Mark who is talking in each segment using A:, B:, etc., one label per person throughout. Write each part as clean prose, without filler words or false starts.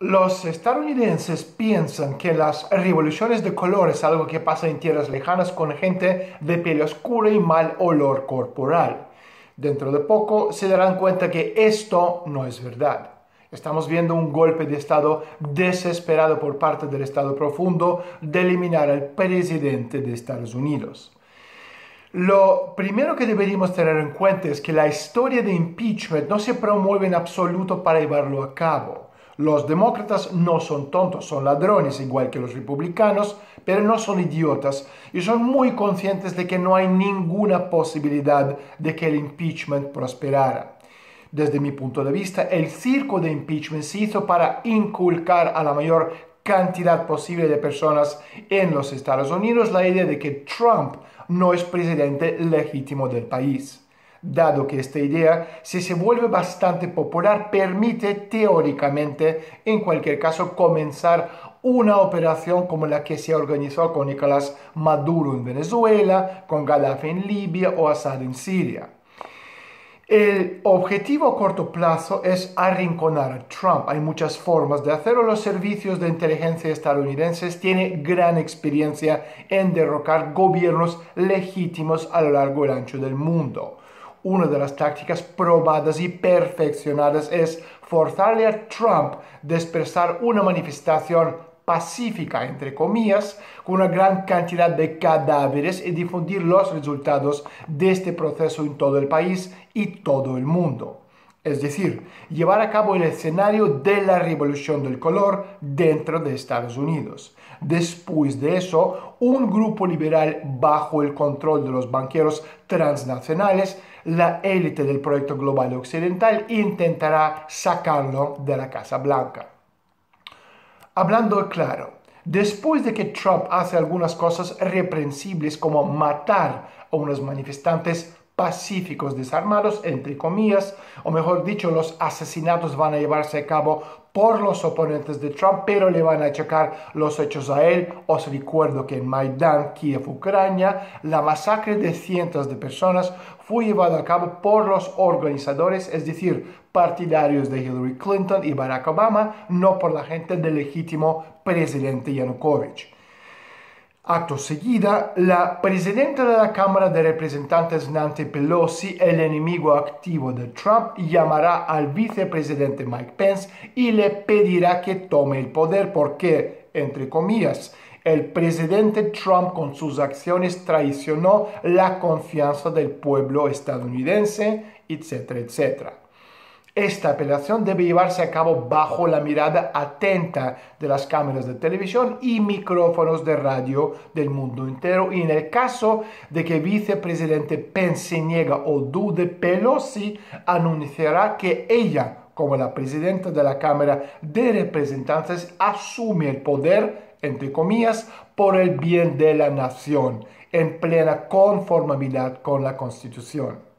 A: Los estadounidenses piensan que las revoluciones de color es algo que pasa en tierras lejanas con gente de piel oscura y mal olor corporal. Dentro de poco se darán cuenta que esto no es verdad. Estamos viendo un golpe de Estado desesperado por parte del Estado profundo de eliminar al presidente de Estados Unidos. Lo primero que deberíamos tener en cuenta es que la historia de impeachment no se promueve en absoluto para llevarlo a cabo. Los demócratas no son tontos, son ladrones igual que los republicanos, pero no son idiotas y son muy conscientes de que no hay ninguna posibilidad de que el impeachment prosperara. Desde mi punto de vista, el circo de impeachment se hizo para inculcar a la mayor cantidad posible de personas en los Estados Unidos la idea de que Trump no es presidente legítimo del país. Dado que esta idea, si se vuelve bastante popular, permite teóricamente, en cualquier caso, comenzar una operación como la que se organizó con Nicolás Maduro en Venezuela, con Gaddafi en Libia o Assad en Siria. El objetivo a corto plazo es arrinconar a Trump. Hay muchas formas de hacerlo. Los servicios de inteligencia estadounidenses tienen gran experiencia en derrocar gobiernos legítimos a lo largo y ancho del mundo. Una de las tácticas probadas y perfeccionadas es forzarle a Trump a dispersar una manifestación pacífica, entre comillas, con una gran cantidad de cadáveres y difundir los resultados de este proceso en todo el país y todo el mundo. Es decir, llevar a cabo el escenario de la revolución del color dentro de Estados Unidos. Después de eso, un grupo liberal bajo el control de los banqueros transnacionales, la élite del proyecto global occidental, intentará sacarlo de la Casa Blanca. Hablando claro, después de que Trump hace algunas cosas reprensibles como matar a unos manifestantes pacíficos desarmados, entre comillas, o mejor dicho, los asesinatos van a llevarse a cabo por los oponentes de Trump, pero le van a achacar los hechos a él. Os recuerdo que en Maidán, Kiev, Ucrania, la masacre de cientos de personas fue llevada a cabo por los organizadores, es decir, partidarios de Hillary Clinton y Barack Obama, no por la gente del legítimo presidente Yanukovych. Acto seguida, la presidenta de la Cámara de Representantes Nancy Pelosi, el enemigo activo de Trump, llamará al vicepresidente Mike Pence y le pedirá que tome el poder porque, entre comillas, el presidente Trump con sus acciones traicionó la confianza del pueblo estadounidense, etcétera, etcétera. Esta apelación debe llevarse a cabo bajo la mirada atenta de las cámaras de televisión y micrófonos de radio del mundo entero, y en el caso de que el vicepresidente Pence se niegue o dude, Pelosi anunciará que ella, como la presidenta de la Cámara de Representantes, asume el poder, entre comillas, por el bien de la nación, en plena conformidad con la Constitución.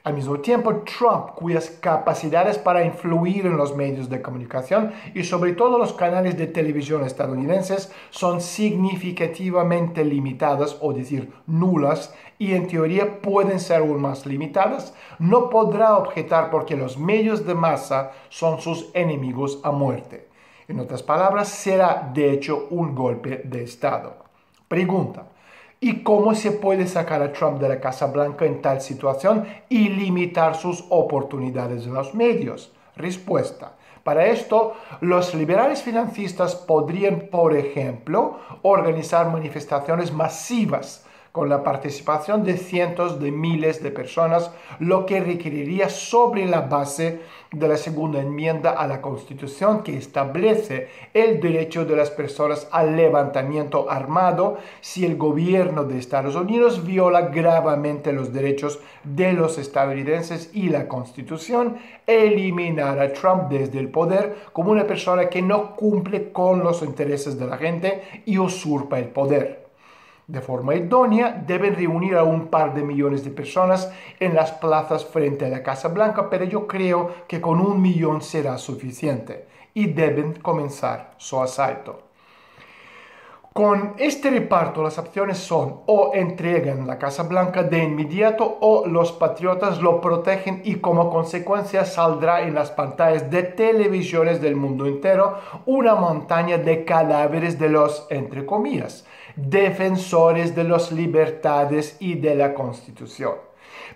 A: Al mismo tiempo, Trump, cuyas capacidades para influir en los medios de comunicación y sobre todo los canales de televisión estadounidenses son significativamente limitadas, o decir nulas, y en teoría pueden ser aún más limitadas, no podrá objetar porque los medios de masa son sus enemigos a muerte. En otras palabras, será de hecho un golpe de Estado. Pregunta: ¿y cómo se puede sacar a Trump de la Casa Blanca en tal situación y limitar sus oportunidades en los medios? Respuesta: para esto, los liberales financistas podrían, por ejemplo, organizar manifestaciones masivas con la participación de cientos de miles de personas, lo que requeriría sobre la base de la segunda enmienda a la Constitución, que establece el derecho de las personas al levantamiento armado si el gobierno de Estados Unidos viola gravemente los derechos de los estadounidenses y la Constitución, eliminar a Trump desde el poder como una persona que no cumple con los intereses de la gente y usurpa el poder. De forma idónea, deben reunir a un par de millones de personas en las plazas frente a la Casa Blanca, pero yo creo que con 1 millón será suficiente y deben comenzar su asalto. Con este reparto las opciones son o entregan la Casa Blanca de inmediato o los patriotas lo protegen y como consecuencia saldrá en las pantallas de televisiones del mundo entero una montaña de cadáveres de los, entre comillas, defensores de las libertades y de la Constitución.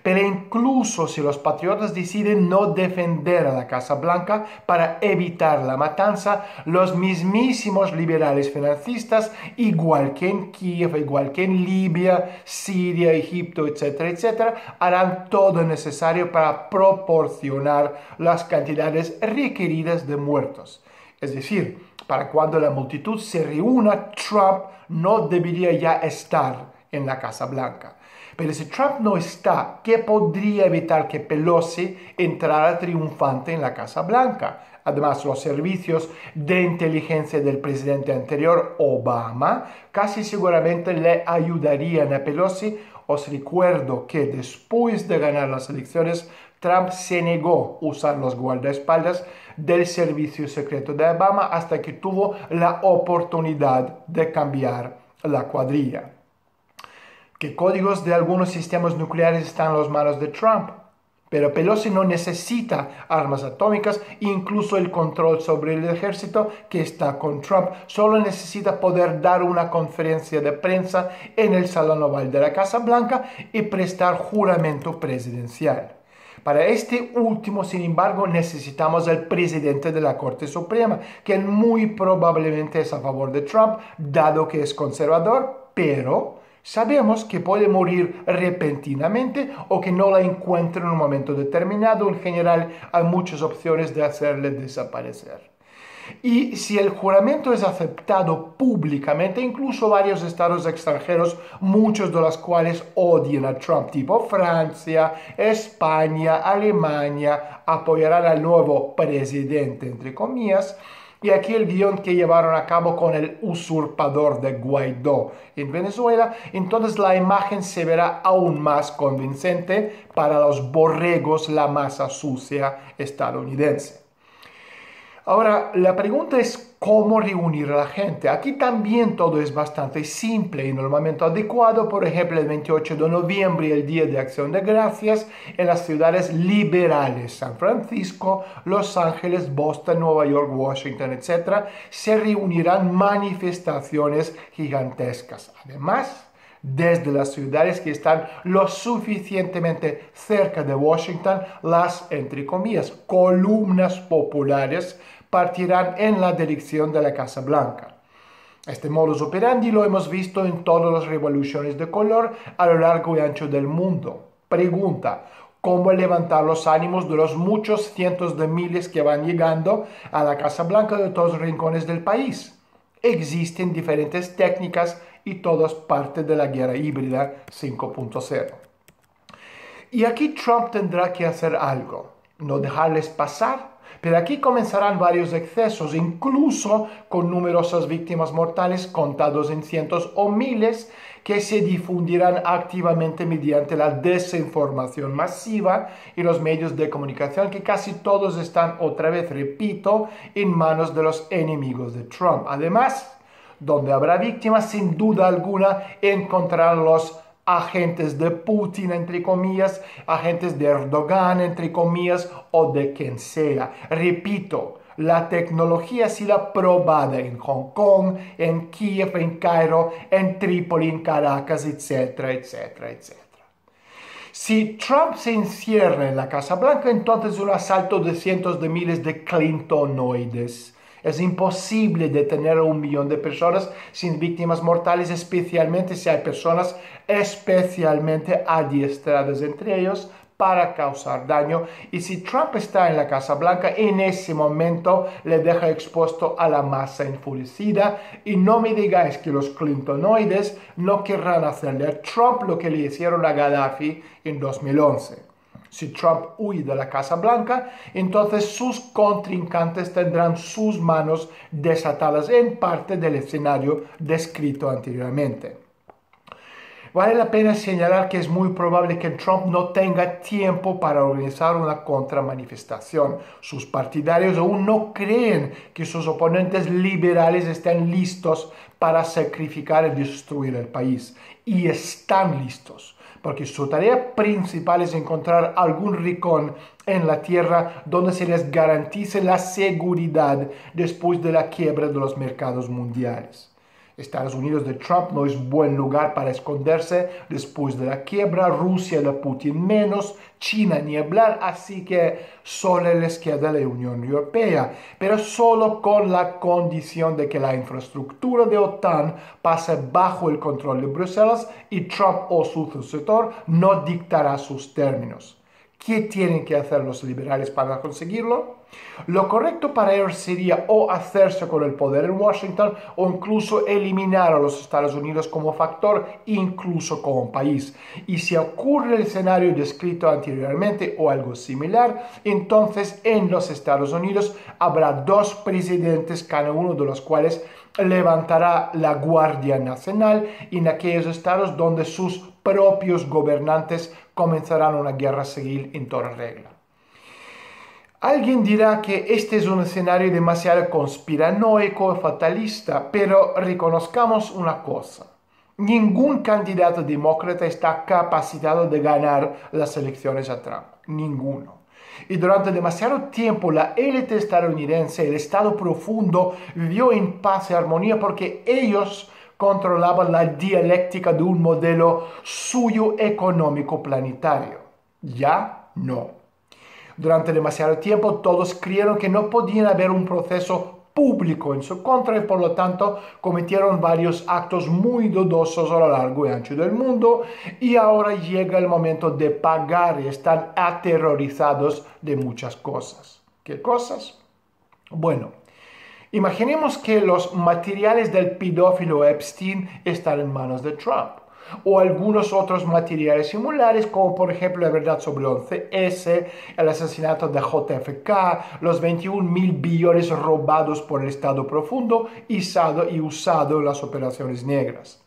A: Pero incluso si los patriotas deciden no defender a la Casa Blanca para evitar la matanza, los mismísimos liberales financistas, igual que en Kiev, igual que en Libia, Siria, Egipto, etcétera, etcétera, harán todo necesario para proporcionar las cantidades requeridas de muertos. Es decir, para cuando la multitud se reúna, Trump no debería ya estar en la Casa Blanca. Pero si Trump no está, ¿qué podría evitar que Pelosi entrara triunfante en la Casa Blanca? Además, los servicios de inteligencia del presidente anterior, Obama, casi seguramente le ayudarían a Pelosi. Os recuerdo que después de ganar las elecciones, Trump se negó a usar los guardaespaldas del servicio secreto de Obama hasta que tuvo la oportunidad de cambiar la cuadrilla. Que códigos de algunos sistemas nucleares están en las manos de Trump. Pero Pelosi no necesita armas atómicas, incluso el control sobre el ejército que está con Trump. Solo necesita poder dar una conferencia de prensa en el Salón Oval de la Casa Blanca y prestar juramento presidencial. Para este último, sin embargo, necesitamos al presidente de la Corte Suprema, que muy probablemente es a favor de Trump, dado que es conservador, pero sabemos que puede morir repentinamente o que no la encuentre en un momento determinado. En general, hay muchas opciones de hacerle desaparecer. Y si el juramento es aceptado públicamente, incluso varios estados extranjeros, muchos de los cuales odian a Trump, tipo Francia, España, Alemania, apoyarán al nuevo presidente, entre comillas. Y aquí el guión que llevaron a cabo con el usurpador de Guaidó en Venezuela, entonces la imagen se verá aún más convincente para los borregos, la masa sucia estadounidense. Ahora, la pregunta es cómo reunir a la gente. Aquí también todo es bastante simple y en el momento adecuado, por ejemplo, el 28 de noviembre, el Día de Acción de Gracias, en las ciudades liberales, San Francisco, Los Ángeles, Boston, Nueva York, Washington, etc., se reunirán manifestaciones gigantescas. Además, desde las ciudades que están lo suficientemente cerca de Washington, las, entre comillas, columnas populares partirán en la dirección de la Casa Blanca. Este modus operandi lo hemos visto en todas las revoluciones de color a lo largo y ancho del mundo. Pregunta: ¿cómo levantar los ánimos de los muchos cientos de miles que van llegando a la Casa Blanca de todos los rincones del país? Existen diferentes técnicas y todas parte de la guerra híbrida 5.0. Y aquí Trump tendrá que hacer algo, no dejarles pasar. Pero aquí comenzarán varios excesos, incluso con numerosas víctimas mortales contados en cientos o miles, que se difundirán activamente mediante la desinformación masiva y los medios de comunicación, que casi todos están, otra vez repito, en manos de los enemigos de Trump. Además, donde habrá víctimas, sin duda alguna, encontrarán los agentes de Putin, entre comillas, agentes de Erdogan, entre comillas, o de quien sea. Repito, la tecnología ha sido probada en Hong Kong, en Kiev, en Cairo, en Trípoli, en Caracas, etcétera, etcétera, etcétera. Si Trump se encierra en la Casa Blanca, entonces un asalto de cientos de miles de clintonoides. Es imposible detener a 1 millón de personas sin víctimas mortales, especialmente si hay personas especialmente adiestradas entre ellos para causar daño. Y si Trump está en la Casa Blanca, en ese momento le deja expuesto a la masa enfurecida. Y no me digáis que los clintonoides no querrán hacerle a Trump lo que le hicieron a Gaddafi en 2011. Si Trump huye de la Casa Blanca, entonces sus contrincantes tendrán sus manos desatadas en parte del escenario descrito anteriormente. Vale la pena señalar que es muy probable que Trump no tenga tiempo para organizar una contramanifestación. Sus partidarios aún no creen que sus oponentes liberales estén listos para sacrificar y destruir el país. Y están listos, porque su tarea principal es encontrar algún rincón en la tierra donde se les garantice la seguridad después de la quiebra de los mercados mundiales. Estados Unidos de Trump no es buen lugar para esconderse después de la quiebra, Rusia de Putin menos, China ni hablar, así que solo les queda la Unión Europea, pero solo con la condición de que la infraestructura de OTAN pase bajo el control de Bruselas y Trump o su sucesor no dictará sus términos. ¿Qué tienen que hacer los liberales para conseguirlo? Lo correcto para ellos sería o hacerse con el poder en Washington o incluso eliminar a los Estados Unidos como factor, incluso como país. Y si ocurre el escenario descrito anteriormente o algo similar, entonces en los Estados Unidos habrá dos presidentes, cada uno de los cuales levantará la Guardia Nacional en aquellos estados donde sus propios gobernantes comenzarán una guerra civil en toda regla. Alguien dirá que este es un escenario demasiado conspiranoico y fatalista, pero reconozcamos una cosa. Ningún candidato demócrata está capacitado de ganar las elecciones a Trump. Ninguno. Y durante demasiado tiempo la élite estadounidense, el Estado profundo, vivió en paz y armonía porque ellos controlaban la dialéctica de un modelo suyo económico planetario. Ya no. Durante demasiado tiempo todos creyeron que no podía haber un proceso público en su contra y por lo tanto cometieron varios actos muy dudosos a lo largo y ancho del mundo y ahora llega el momento de pagar y están aterrorizados de muchas cosas. ¿Qué cosas? Bueno, imaginemos que los materiales del pedófilo Epstein están en manos de Trump, o algunos otros materiales similares, como por ejemplo la verdad sobre 11S, el asesinato de JFK, los 21.000 billones robados por el Estado profundo y usado en las operaciones negras.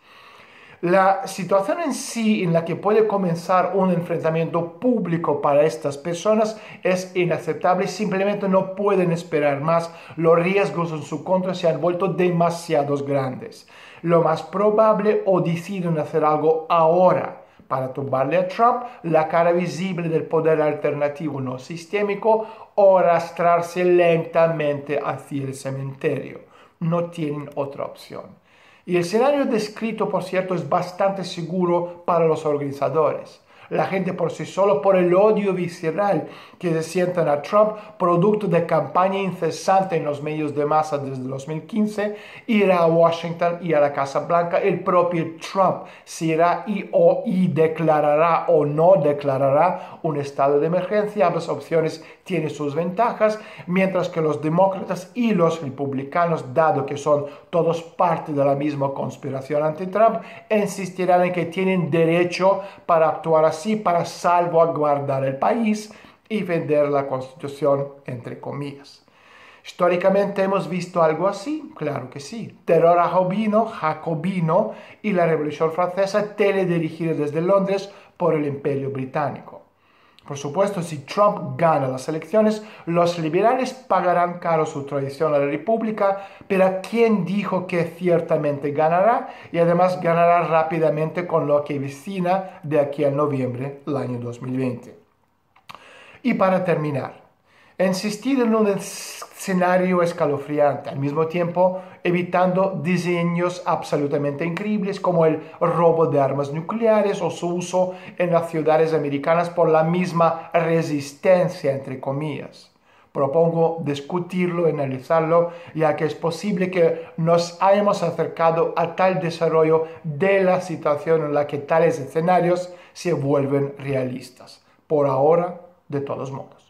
A: La situación en sí en la que puede comenzar un enfrentamiento público para estas personas es inaceptable, simplemente no pueden esperar más, los riesgos en su contra se han vuelto demasiados grandes. Lo más probable o deciden hacer algo ahora para tumbarle a Trump, la cara visible del poder alternativo no sistémico o arrastrarse lentamente hacia el cementerio. No tienen otra opción. Y el escenario descrito, por cierto, es bastante seguro para los organizadores. La gente por sí solo, por el odio visceral que se sienten a Trump, producto de campaña incesante en los medios de masa desde 2015, irá a Washington y a la Casa Blanca. El propio Trump se irá y declarará o no declarará un estado de emergencia. Ambas opciones tienen sus ventajas, mientras que los demócratas y los republicanos, dado que son todos parte de la misma conspiración anti-Trump, insistirán en que tienen derecho para actuar así para salvaguardar el país y vender la Constitución, entre comillas. Históricamente hemos visto algo así, claro que sí. Terror jacobino y la Revolución Francesa teledirigida desde Londres por el Imperio Británico. Por supuesto, si Trump gana las elecciones, los liberales pagarán caro su traición a la República, pero ¿quién dijo que ciertamente ganará? Y además ganará rápidamente con lo que vecina de aquí a noviembre del año 2020. Y para terminar, insistir en un escenario escalofriante, al mismo tiempo evitando diseños absolutamente increíbles como el robo de armas nucleares o su uso en las ciudades americanas por la misma resistencia, entre comillas. Propongo discutirlo, analizarlo, ya que es posible que nos hayamos acercado a tal desarrollo de la situación en la que tales escenarios se vuelven realistas. Por ahora, de todos modos.